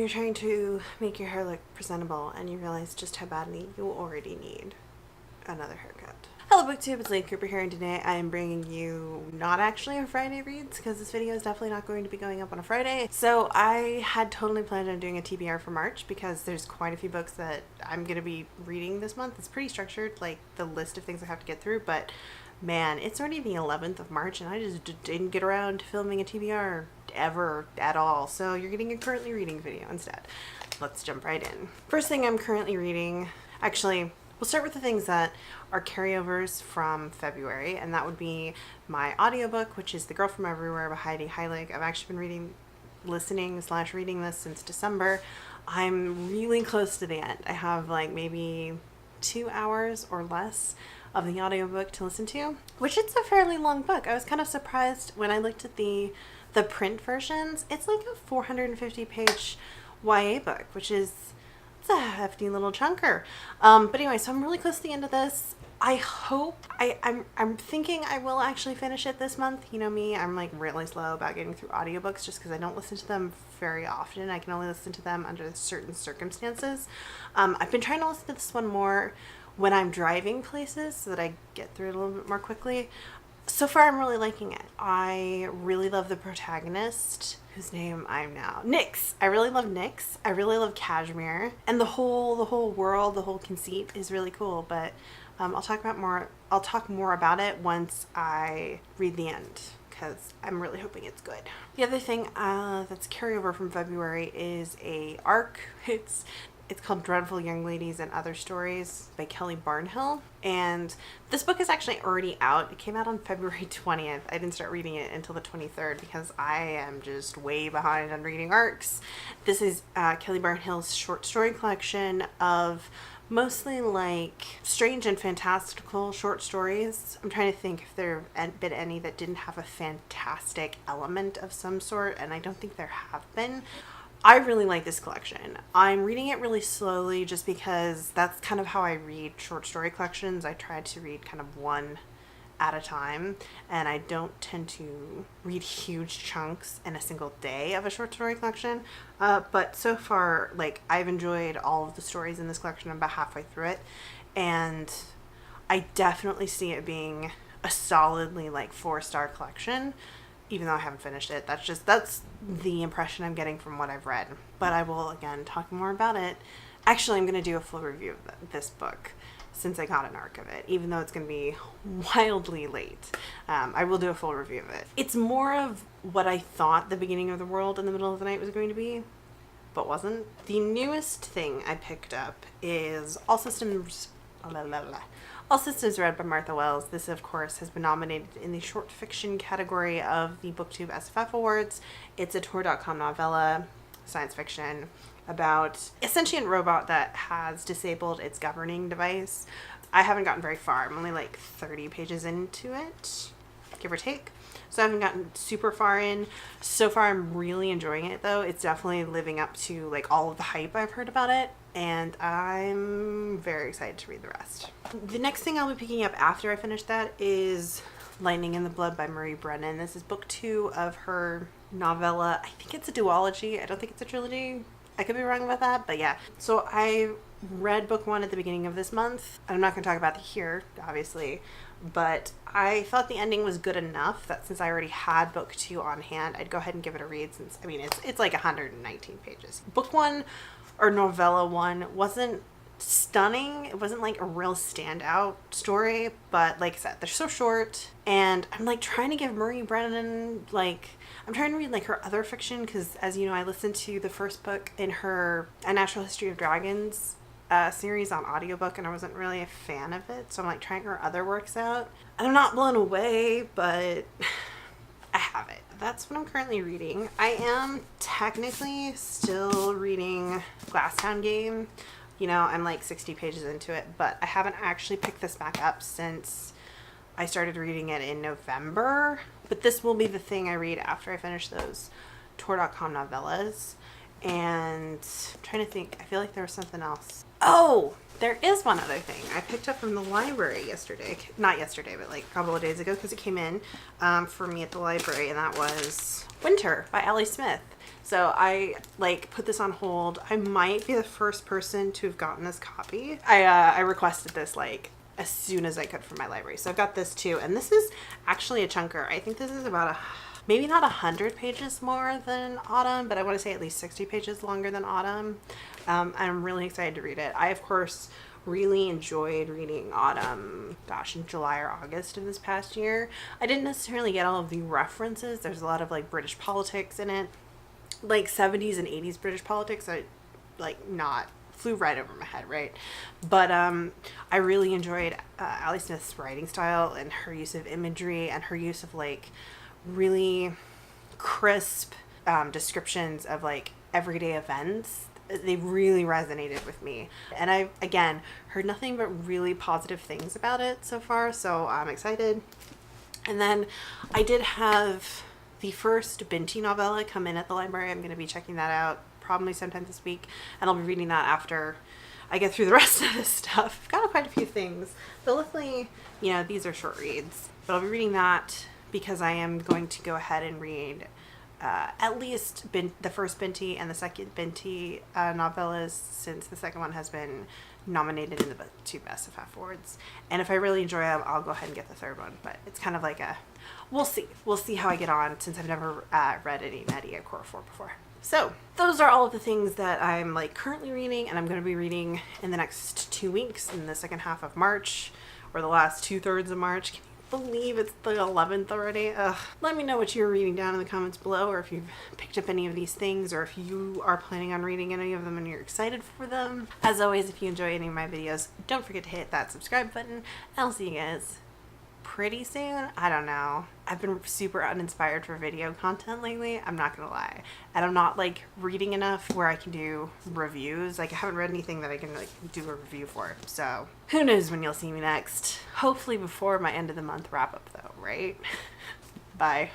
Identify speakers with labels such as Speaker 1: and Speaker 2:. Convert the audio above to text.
Speaker 1: you're trying to make your hair look presentable and you realize just how badly you already need another haircut. Hello BookTube, it's Lane Cooper here, and today I am bringing you not actually a Friday reads because this video is definitely not going to be going up on a Friday. So I had totally planned on doing a TBR for March because there's quite a few books that I'm going to be reading this month. It's pretty structured, like the list of things I have to get through, but man, it's already the 11th of March and I just didn't get around to filming a TBR ever at all. So you're getting a currently reading video instead. Let's jump right in. First thing I'm currently reading, actually, we'll start with the things that are carryovers from February, and that would be my audiobook, which is The Girl From Everywhere by Heidi Heilig. I've actually been listening/reading this since December. I'm really close to the end. I have like maybe 2 hours or less of the audiobook to listen to, which it's a fairly long book. I was kind of surprised when I looked at the print versions. It's like a 450 page YA book, which is, it's a hefty little chunker. But anyway, so I'm really close to the end of this. I hope, I'm thinking I will actually finish it this month. You know me, I'm like really slow about getting through audiobooks just because I don't listen to them very often. I can only listen to them under certain circumstances. I've been trying to listen to this one more when I'm driving places so that I get through it a little bit more quickly. So far, I'm really liking it. I really love the protagonist, whose name I'm now Nyx. I really love Nyx. I really love Cashmere, and the whole world, the whole conceit is really cool. But I'll talk more about it once I read the end, because I'm really hoping it's good. The other thing that's carryover from February is a arc. It's called Dreadful Young Ladies and Other Stories by Kelly Barnhill. And this book is actually already out. It came out on February 20th. I didn't start reading it until the 23rd because I am just way behind on reading arcs. This is Kelly Barnhill's short story collection of mostly like strange and fantastical short stories. I'm trying to think if there have been any that didn't have a fantastic element of some sort, and I don't think there have been. I really like this collection. I'm reading it really slowly just because that's kind of how I read short story collections. I try to read kind of one at a time, and I don't tend to read huge chunks in a single day of a short story collection. But so far, like, I've enjoyed all of the stories in this collection. I'm about halfway through it, and I definitely see it being a solidly like 4-star collection. Even though I haven't finished it, that's the impression I'm getting from what I've read. But I will, again, talk more about it. Actually, I'm going to do a full review of this book since I got an arc of it, even though it's going to be wildly late. I will do a full review of it. It's more of what I thought The Beginning of the World in the Middle of the Night was going to be, but wasn't. The newest thing I picked up is All Systems Red by Martha Wells. This, of course, has been nominated in the short fiction category of the BookTube SFF Awards. It's a Tor.com novella, science fiction, about a sentient robot that has disabled its governing device. I haven't gotten very far. I'm only like 30 pages into it, give or take. So I haven't gotten super far in. So far, I'm really enjoying it, though. It's definitely living up to like all of the hype I've heard about it, and I'm very excited to read the rest. The next thing I'll be picking up after I finish that is Lightning in the Blood by Marie Brennan. This is book 2 of her novella. I think it's a duology. I don't think it's a trilogy. I could be wrong about that, but yeah. So I read book 1 at the beginning of this month. I'm not going to talk about it here, obviously, but I thought the ending was good enough that since I already had book 2 on hand, I'd go ahead and give it a read, since, I mean, it's like 119 pages. Book 1, or novella 1, wasn't stunning. It wasn't like a real standout story, but like I said, they're so short, and I'm like trying to give Marie Brennan, like, I'm trying to read like her other fiction, because as you know, I listened to the first book in her A Natural History of Dragons series on audiobook, and I wasn't really a fan of it, so I'm like trying her other works out, and I'm not blown away, but I have it. That's what I'm currently reading. I am technically still reading Glasstown Game. You know, I'm like 60 pages into it, but I haven't actually picked this back up since I started reading it in November. But this will be the thing I read after I finish those Tor.com novellas. And I'm trying to think, I feel like there was something else. Oh, there is one other thing I picked up from the library yesterday. Not yesterday, but like a couple of days ago, because it came in for me at the library, and that was Winter by Ellie Smith. So I like put this on hold. I might be the first person to have gotten this copy. I requested this like as soon as I could from my library. So I've got this too. And this is actually a chunker. I think this is about maybe not 100 pages more than Autumn, but I want to say at least 60 pages longer than Autumn. I'm really excited to read it. I, of course, really enjoyed reading Autumn, gosh, in July or August of this past year. I didn't necessarily get all of the references. There's a lot of like British politics in it, like 70s and 80s British politics. I like not flew right over my head, right? But I really enjoyed Ali Smith's writing style and her use of imagery and her use of like really crisp descriptions of like everyday events. They really resonated with me, and I again heard nothing but really positive things about it so far, so I'm excited. And then I did have the first Binti novella come in at the library. I'm going to be checking that out probably sometime this week, and I'll be reading that after I get through the rest of this stuff. I've got quite a few things, but luckily, you know, these are short reads, but I'll be reading that because I am going to go ahead and read at least the first Binti and the second Binti novellas, since the second one has been nominated in the two Best of Awards. And if I really enjoy them, I'll go ahead and get the third one. But it's kind of like we'll see. We'll see how I get on, since I've never read any Nnedi Okorafor before. So those are all of the things that I'm like currently reading, and I'm going to be reading in the next 2 weeks, in the second half of March, or the last 2/3 of March. Can you believe it's the 11th already? Ugh. Let me know what you're reading down in the comments below, or if you've picked up any of these things, or if you are planning on reading any of them and you're excited for them. As always, if you enjoy any of my videos, don't forget to hit that subscribe button, and I'll see you guys pretty soon. I don't know. I've been super uninspired for video content lately, I'm not gonna lie. And I'm not like reading enough where I can do reviews. Like I haven't read anything that I can like do a review for. So who knows when you'll see me next. Hopefully before my end of the month wrap up though, right? Bye.